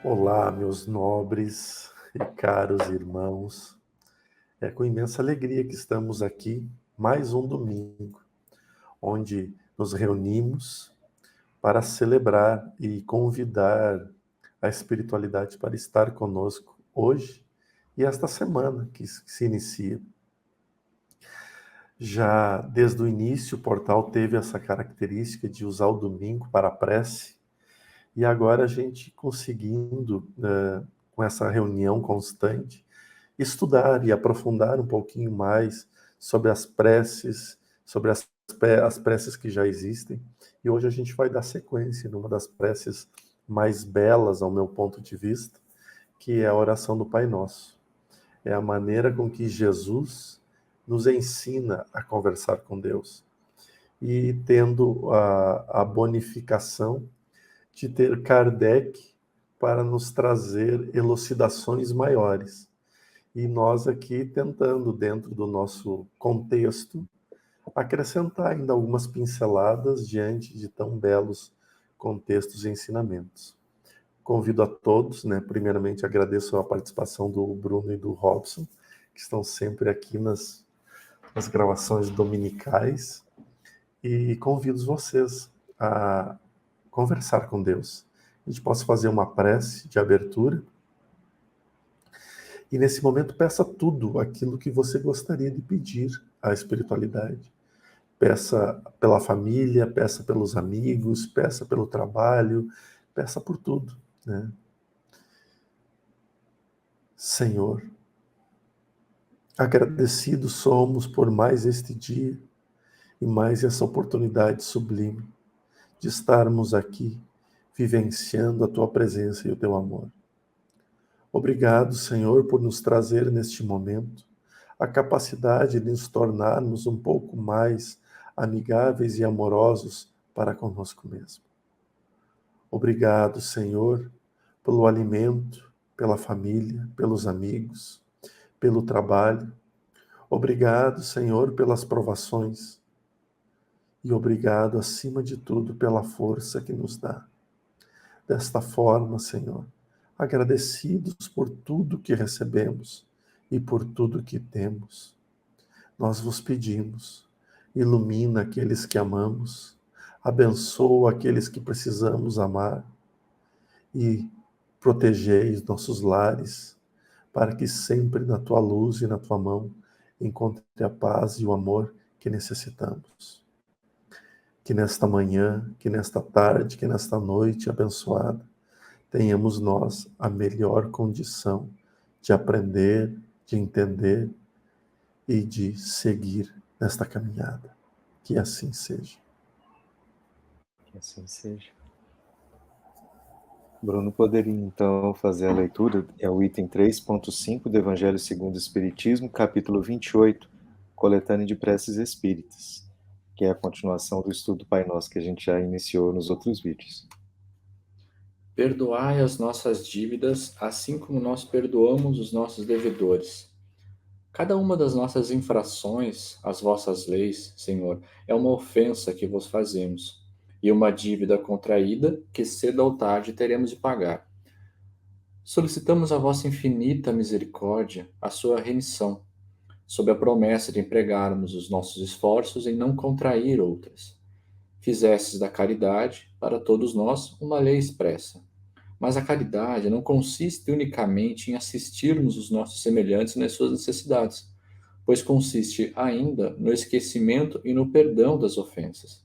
Olá, meus nobres e caros irmãos. É com imensa alegria que estamos aqui, mais um domingo, onde nos reunimos para celebrar e convidar a espiritualidade para estar conosco hoje e esta semana que se inicia. Já desde o início, o portal teve essa característica de usar o domingo para a prece, e agora a gente conseguindo, com essa reunião constante, estudar e aprofundar um pouquinho mais sobre as preces, sobre as preces que já existem. E hoje a gente vai dar sequência numa das preces mais belas, ao meu ponto de vista, que é a oração do Pai Nosso. É a maneira com que Jesus nos ensina a conversar com Deus. E tendo a bonificação de ter Kardec para nos trazer elucidações maiores. E nós aqui tentando, dentro do nosso contexto, acrescentar ainda algumas pinceladas diante de tão belos contextos e ensinamentos. Convido a todos, né? Primeiramente agradeço a participação do Bruno e do Robson, que estão sempre aqui nas gravações dominicais, e convido vocês a conversar com Deus. A gente possa fazer uma prece de abertura. E nesse momento peça tudo aquilo que você gostaria de pedir à espiritualidade. Peça pela família, peça pelos amigos, peça pelo trabalho, peça por tudo, né? Senhor, agradecidos somos por mais este dia e mais essa oportunidade sublime de estarmos aqui vivenciando a tua presença e o teu amor. Obrigado, Senhor, por nos trazer neste momento a capacidade de nos tornarmos um pouco mais amigáveis e amorosos para conosco mesmo. Obrigado, Senhor, pelo alimento, pela família, pelos amigos, pelo trabalho. Obrigado, Senhor, pelas provações. E obrigado, acima de tudo, pela força que nos dá. Desta forma, Senhor, agradecidos por tudo que recebemos e por tudo que temos, nós vos pedimos, ilumina aqueles que amamos, abençoa aqueles que precisamos amar e protegei os nossos lares, para que sempre na tua luz e na tua mão encontre a paz e o amor que necessitamos. Que nesta manhã, que nesta tarde, que nesta noite abençoada, tenhamos nós a melhor condição de aprender, de entender e de seguir nesta caminhada. Que assim seja. Que assim seja. Bruno poderia então fazer a leitura, é o item 3.5 do Evangelho segundo o Espiritismo, capítulo 28, coletânea de preces espíritas, que é a continuação do estudo do Pai Nosso que a gente já iniciou nos outros vídeos. Perdoai as nossas dívidas, assim como nós perdoamos os nossos devedores. Cada uma das nossas infrações às vossas leis, Senhor, é uma ofensa que vos fazemos, e uma dívida contraída que cedo ou tarde teremos de pagar. Solicitamos a vossa infinita misericórdia a sua remissão, sob a promessa de empregarmos os nossos esforços em não contrair outras. Fizestes da caridade, para todos nós, uma lei expressa. Mas a caridade não consiste unicamente em assistirmos os nossos semelhantes nas suas necessidades, pois consiste ainda no esquecimento e no perdão das ofensas.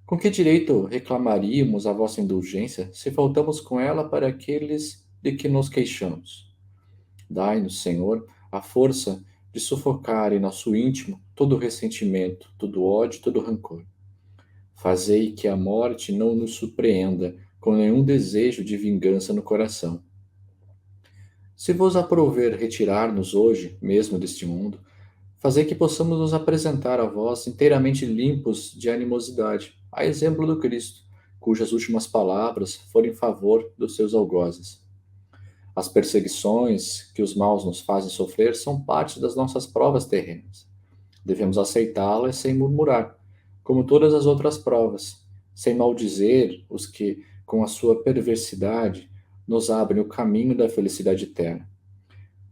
Com que direito reclamaríamos a vossa indulgência se faltamos com ela para aqueles de que nos queixamos? Dai-nos, Senhor, a força de sufocar em nosso íntimo todo ressentimento, todo ódio, todo rancor. Fazei que a morte não nos surpreenda com nenhum desejo de vingança no coração. Se vos aprouver retirar-nos hoje, mesmo deste mundo, fazei que possamos nos apresentar a vós inteiramente limpos de animosidade, a exemplo do Cristo, cujas últimas palavras foram em favor dos seus algozes. As perseguições que os maus nos fazem sofrer são parte das nossas provas terrenas. Devemos aceitá-las sem murmurar, como todas as outras provas, sem maldizer os que, com a sua perversidade, nos abrem o caminho da felicidade eterna.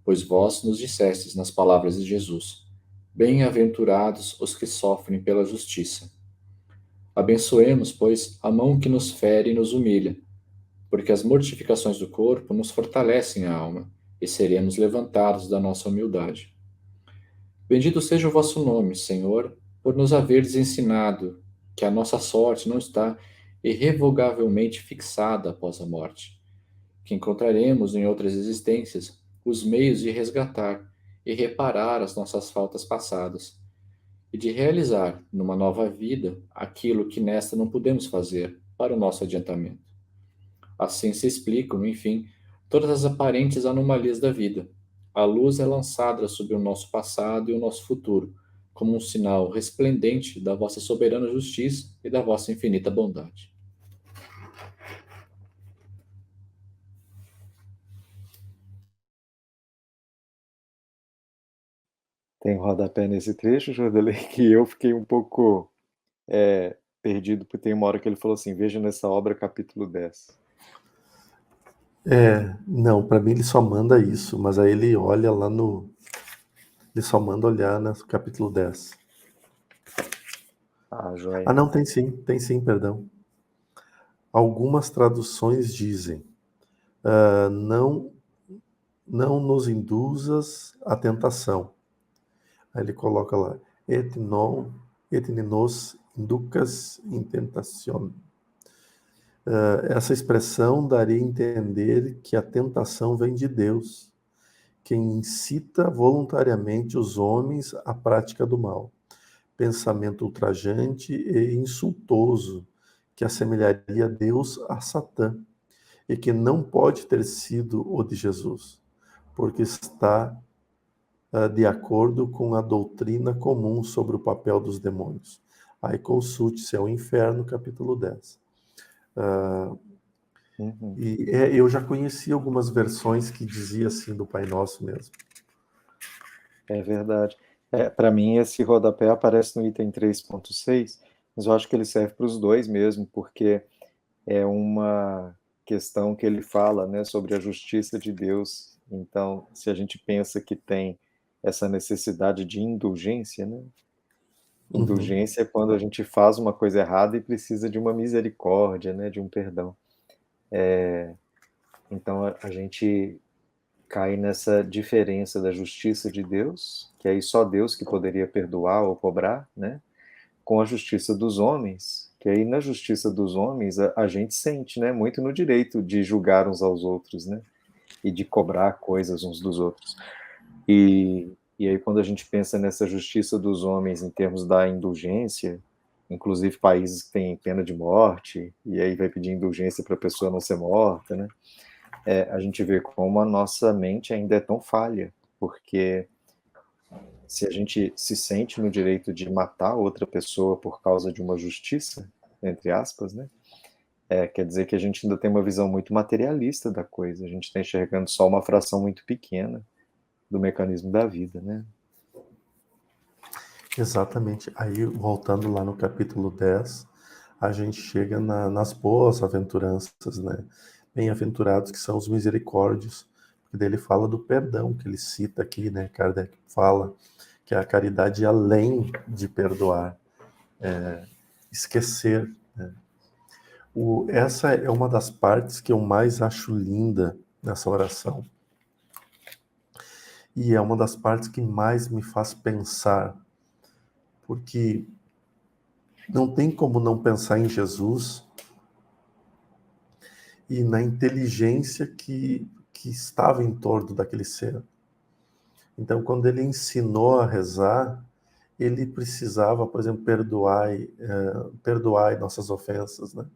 Pois vós nos dissestes nas palavras de Jesus: bem-aventurados os que sofrem pela justiça. Abençoemos, pois, a mão que nos fere e nos humilha, porque as mortificações do corpo nos fortalecem a alma, e seremos levantados da nossa humildade. Bendito seja o vosso nome, Senhor, por nos haveres ensinado que a nossa sorte não está irrevogavelmente fixada após a morte, que encontraremos em outras existências os meios de resgatar e reparar as nossas faltas passadas, e de realizar, numa nova vida, aquilo que nesta não pudemos fazer para o nosso adiantamento. Assim se explicam, enfim, todas as aparentes anomalias da vida. A luz é lançada sobre o nosso passado e o nosso futuro, como um sinal resplendente da vossa soberana justiça e da vossa infinita bondade. Tem rodapé nesse trecho, Jordelei, que eu fiquei um pouco perdido, porque tem uma hora que ele falou assim: veja nessa obra capítulo 10. Não, para mim ele só manda isso, mas aí ele olha lá no. Ele só manda olhar no capítulo 10. Ah, joia. Ah, não, tem sim, perdão. Algumas traduções dizem: não, não nos induzas à tentação. Aí ele coloca lá: et ne nos inducas in tentación. Essa expressão daria a entender que a tentação vem de Deus, quem incita voluntariamente os homens à prática do mal. Pensamento ultrajante e insultoso, que assemelharia Deus a Satã, e que não pode ter sido o de Jesus, porque está de acordo com a doutrina comum sobre o papel dos demônios. Aí consulte-se ao Inferno, capítulo 10. Eu já conheci algumas versões que dizia assim do Pai Nosso mesmo. É verdade. Para mim, esse rodapé aparece no item 3.6, mas eu acho que ele serve para os dois mesmo, porque é uma questão que ele fala, né, sobre a justiça de Deus. Então, se a gente pensa que tem essa necessidade de indulgência, né? Indulgência é quando a gente faz uma coisa errada e precisa de uma misericórdia, né, de um perdão. Então, a gente cai nessa diferença da justiça de Deus, que aí só Deus que poderia perdoar ou cobrar, né? Com a justiça dos homens, que aí na justiça dos homens a gente sente, né? Muito no direito de julgar uns aos outros, né? E de cobrar coisas uns dos outros. E aí quando a gente pensa nessa justiça dos homens em termos da indulgência, inclusive países que têm pena de morte, e aí vai pedir indulgência para a pessoa não ser morta, né? A gente vê como a nossa mente ainda é tão falha, porque se a gente se sente no direito de matar outra pessoa por causa de uma justiça, entre aspas, né? Quer dizer que a gente ainda tem uma visão muito materialista da coisa, a gente está enxergando só uma fração muito pequena do mecanismo da vida, né? Exatamente. Aí, voltando lá no capítulo 10, a gente chega nas boas aventuranças, né? Bem-aventurados que são os misericórdios, porque daí ele fala do perdão, que ele cita aqui, né? Kardec fala que a caridade, além de perdoar, esquecer, né? Essa é uma das partes que eu mais acho linda nessa oração. E é uma das partes que mais me faz pensar, porque não tem como não pensar em Jesus e na inteligência que estava em torno daquele ser. Então, quando ele ensinou a rezar, ele precisava, por exemplo, perdoai nossas ofensas, né?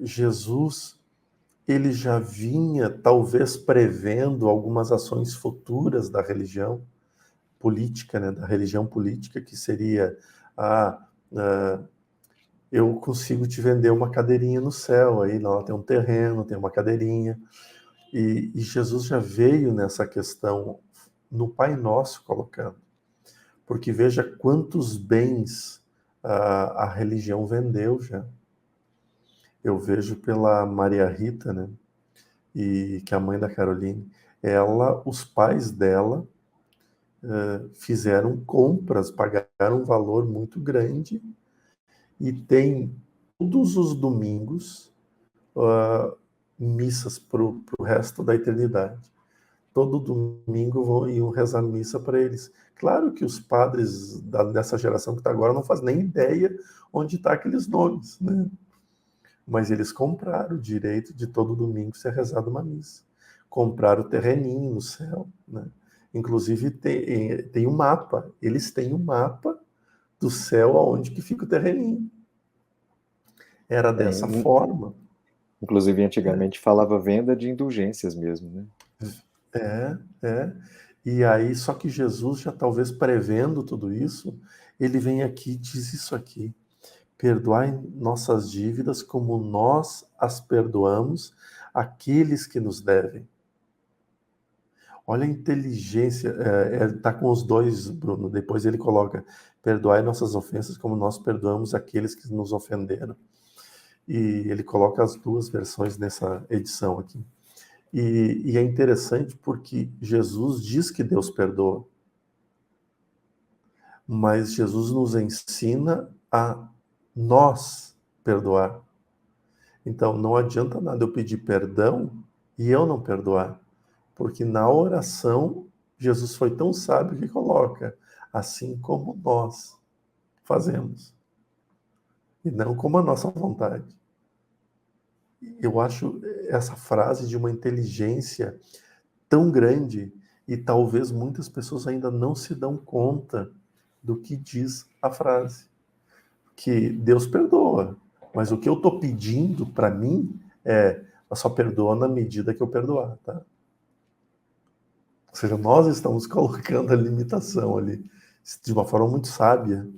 Jesus, ele já vinha, talvez, prevendo algumas ações futuras da religião política, né? Da religião política, que seria eu consigo te vender uma cadeirinha no céu, aí lá tem um terreno, tem uma cadeirinha, e Jesus já veio nessa questão no Pai Nosso colocando, porque veja quantos bens a religião vendeu já. Eu vejo pela Maria Rita, né? e que é a mãe da Caroline, os pais dela fizeram compras, pagaram um valor muito grande e tem todos os domingos missas para o resto da eternidade. Todo domingo iam rezar missa para eles. Claro que os padres dessa geração que está agora não fazem nem ideia onde estão aqueles nomes, né? Mas eles compraram o direito de todo domingo ser rezado uma missa. Compraram o terreninho no céu, né? Inclusive tem um mapa. Eles têm um mapa do céu aonde que fica o terreninho. Era dessa forma. Inclusive, antigamente falava venda de indulgências mesmo, né? E aí, só que Jesus, já talvez prevendo tudo isso, ele vem aqui e diz isso aqui: perdoai nossas dívidas como nós as perdoamos àqueles que nos devem. Olha a inteligência, tá com os dois, Bruno. Depois ele coloca: perdoai nossas ofensas como nós perdoamos aqueles que nos ofenderam. E ele coloca as duas versões nessa edição aqui. E é interessante porque Jesus diz que Deus perdoa, mas Jesus nos ensina a nós perdoar. Então, não adianta nada eu pedir perdão e eu não perdoar, porque na oração, Jesus foi tão sábio que coloca, assim como nós fazemos, e não como a nossa vontade. Eu acho essa frase de uma inteligência tão grande, e talvez muitas pessoas ainda não se dão conta do que diz a frase. Que Deus perdoa, mas o que eu estou pedindo para mim só perdoa na medida que eu perdoar, tá? Ou seja, nós estamos colocando a limitação ali, de uma forma muito sábia.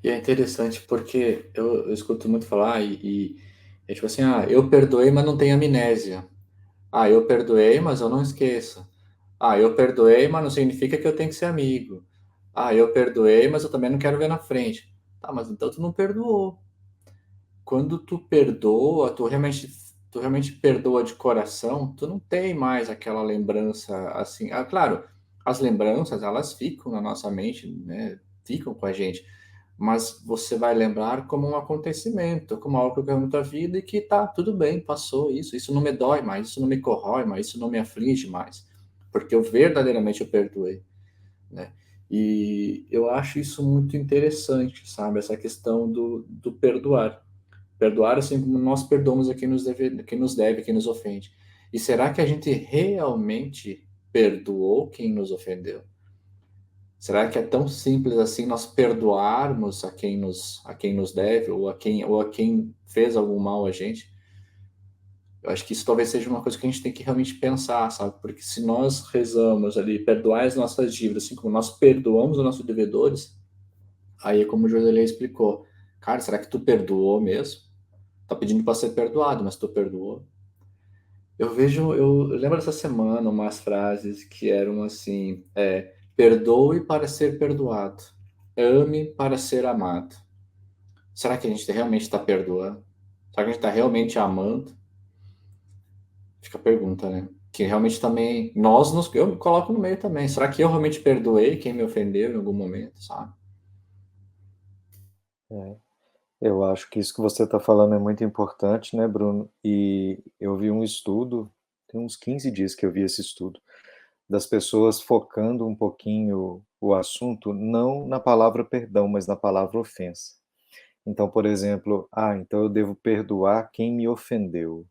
E é interessante porque eu escuto muito falar é tipo assim, eu perdoei, mas não tenho amnésia. Eu perdoei, mas eu não esqueço. Eu perdoei, mas não significa que eu tenho que ser amigo. Eu perdoei, mas eu também não quero ver na frente. Tá, mas então tu não perdoou. Quando tu perdoa, tu realmente perdoa de coração, tu não tem mais aquela lembrança assim. Claro, as lembranças, elas ficam na nossa mente, né? Ficam com a gente, mas você vai lembrar como um acontecimento, como algo que ocorreu na tua vida e que tá, tudo bem, passou isso não me dói mais, isso não me corrói mais, isso não me aflige mais, porque eu verdadeiramente eu perdoei, né? E eu acho isso muito interessante, sabe? Essa questão do perdoar. Perdoar assim como nós perdoamos a quem nos ofende. E será que a gente realmente perdoou quem nos ofendeu? Será que é tão simples assim nós perdoarmos a quem nos deve ou a quem fez algum mal a gente? Eu acho que isso talvez seja uma coisa que a gente tem que realmente pensar, sabe? Porque se nós rezamos ali, perdoar as nossas dívidas, assim como nós perdoamos os nossos devedores, aí é como o Joselê explicou. Cara, será que tu perdoou mesmo? Tá pedindo para ser perdoado, mas tu perdoou? Eu lembro dessa semana umas frases que eram assim, perdoe para ser perdoado, ame para ser amado. Será que a gente realmente está perdoando? Será que a gente está realmente amando? Fica a pergunta, né? Que realmente também, eu me coloco no meio também. Será que eu realmente perdoei quem me ofendeu em algum momento, sabe? Eu acho que isso que você está falando é muito importante, né, Bruno? E eu vi um estudo, tem uns 15 dias que eu vi esse estudo, das pessoas focando um pouquinho o assunto, não na palavra perdão, mas na palavra ofensa. Então, por exemplo, então eu devo perdoar quem me ofendeu.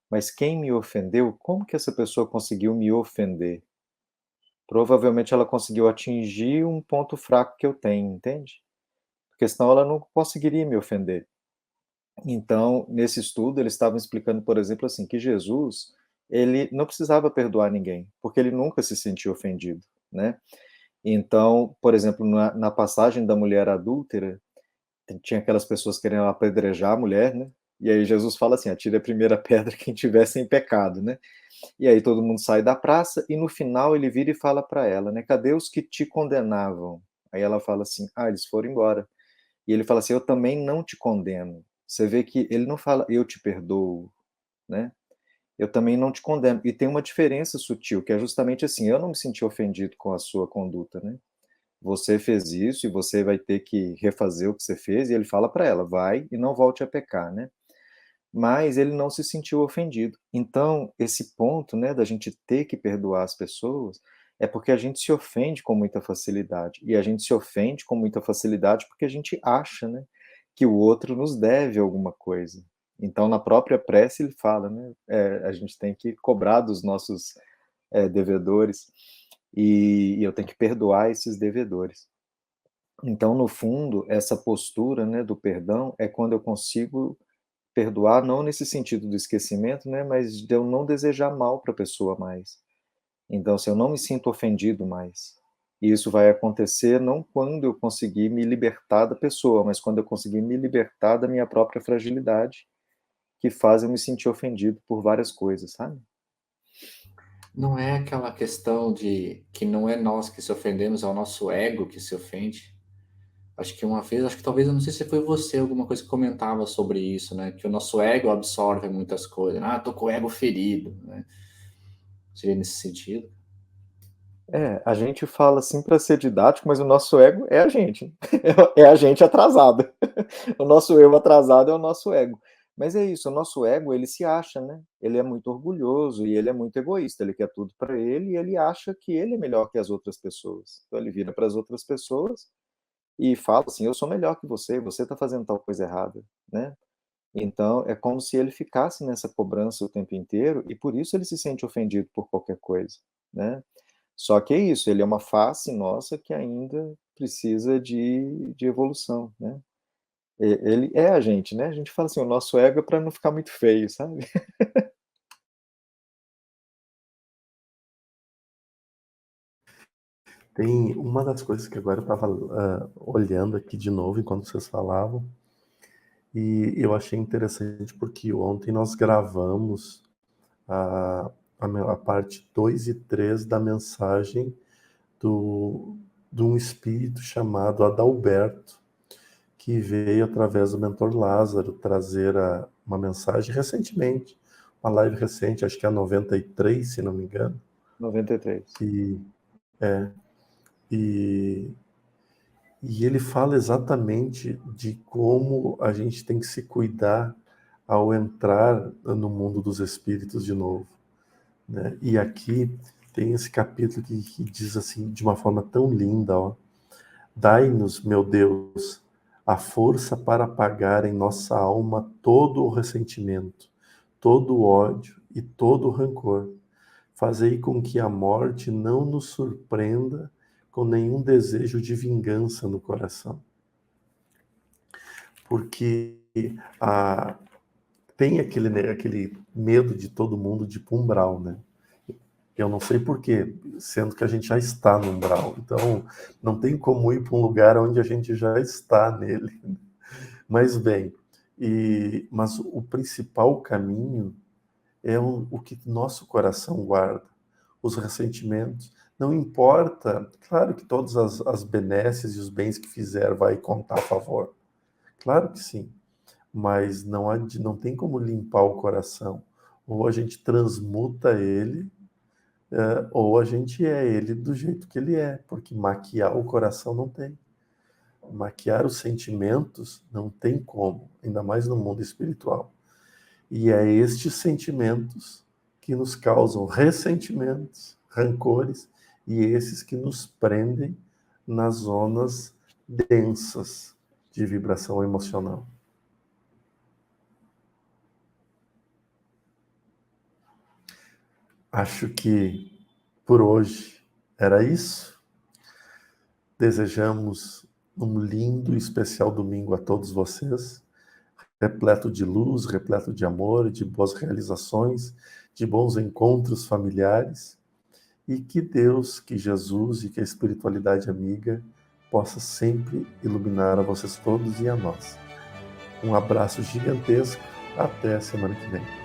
Mas quem me ofendeu, como que essa pessoa conseguiu me ofender? Provavelmente ela conseguiu atingir um ponto fraco que eu tenho, entende? Porque senão ela não conseguiria me ofender. Então, nesse estudo, eles estavam explicando, por exemplo, assim, que Jesus, ele não precisava perdoar ninguém, porque ele nunca se sentiu ofendido, né? Então, por exemplo, na passagem da mulher adúltera, tinha aquelas pessoas querendo apedrejar a mulher, né? E aí Jesus fala assim: atire a primeira pedra quem tiver sem pecado, né? E aí todo mundo sai da praça e no final ele vira e fala para ela, né? Cadê os que te condenavam? Aí ela fala assim: eles foram embora. E ele fala assim: eu também não te condeno. Você vê que ele não fala: eu te perdoo, né? Eu também não te condeno. E tem uma diferença sutil, que é justamente assim: eu não me senti ofendido com a sua conduta, né? Você fez isso e você vai ter que refazer o que você fez. E ele fala para ela: vai e não volte a pecar, né? Mas ele não se sentiu ofendido. Então, esse ponto, né, da gente ter que perdoar as pessoas, é porque a gente se ofende com muita facilidade. E a gente se ofende com muita facilidade porque a gente acha, né, que o outro nos deve alguma coisa. Então, na própria prece, ele fala, né, a gente tem que cobrar dos nossos devedores e eu tenho que perdoar esses devedores. Então, no fundo, essa postura, né, do perdão é quando eu consigo perdoar, não nesse sentido do esquecimento, né, mas de eu não desejar mal para a pessoa mais. Então, se eu não me sinto ofendido mais. E isso vai acontecer não quando eu conseguir me libertar da pessoa, mas quando eu conseguir me libertar da minha própria fragilidade, que faz eu me sentir ofendido por várias coisas, sabe? Não é aquela questão de que não é nós que se ofendemos, é o nosso ego que se ofende. Acho que uma vez, acho que talvez, eu não sei se foi você, alguma coisa que comentava sobre isso, né? Que o nosso ego absorve muitas coisas. Ah, tô com o ego ferido, né? Seria nesse sentido? A gente fala assim para ser didático, mas o nosso ego é a gente, né? É a gente atrasado. O nosso eu atrasado é o nosso ego. Mas é isso, o nosso ego, ele se acha, né? Ele é muito orgulhoso e ele é muito egoísta, ele quer tudo para ele e ele acha que ele é melhor que as outras pessoas. Então ele vira para as outras pessoas e fala assim: eu sou melhor que você está fazendo tal coisa errada, né? Então é como se ele ficasse nessa cobrança o tempo inteiro e por isso ele se sente ofendido por qualquer coisa, né? Só que é isso, ele é uma face nossa que ainda precisa de evolução, né? Ele é a gente, né? A gente fala assim, o nosso ego é para não ficar muito feio, sabe? Tem uma das coisas que agora eu estava olhando aqui de novo enquanto vocês falavam, e eu achei interessante porque ontem nós gravamos a, a parte 2 e 3 da mensagem de um espírito chamado Adalberto, que veio através do mentor Lázaro trazer uma mensagem recentemente, uma live recente, acho que é a 93, se não me engano. 93. E, e, e ele fala exatamente de como a gente tem que se cuidar ao entrar no mundo dos espíritos de novo, né? E aqui tem esse capítulo que diz assim, de uma forma tão linda, ó: dai-nos, meu Deus, a força para apagar em nossa alma todo o ressentimento, todo o ódio e todo o rancor. Fazei com que a morte não nos surpreenda com nenhum desejo de vingança no coração. Porque a, tem aquele medo de todo mundo de ir para o umbral, né? Eu não sei por quê, sendo que a gente já está no umbral. Então, não tem como ir para um lugar onde a gente já está nele. Mas bem, mas o principal caminho é o que nosso coração guarda, os ressentimentos. Não importa, claro que todas as benesses e os bens que fizer vai contar a favor. Claro que sim, mas não tem como limpar o coração. Ou a gente transmuta ele, ou a gente é ele do jeito que ele é, porque maquiar o coração não tem. Maquiar os sentimentos não tem como, ainda mais no mundo espiritual. E é estes sentimentos que nos causam ressentimentos, rancores, e esses que nos prendem nas zonas densas de vibração emocional. Acho que por hoje era isso. Desejamos um lindo e especial domingo a todos vocês, repleto de luz, repleto de amor, de boas realizações, de bons encontros familiares, e que Deus, que Jesus e que a espiritualidade amiga possa sempre iluminar a vocês todos e a nós. Um abraço gigantesco, até a semana que vem.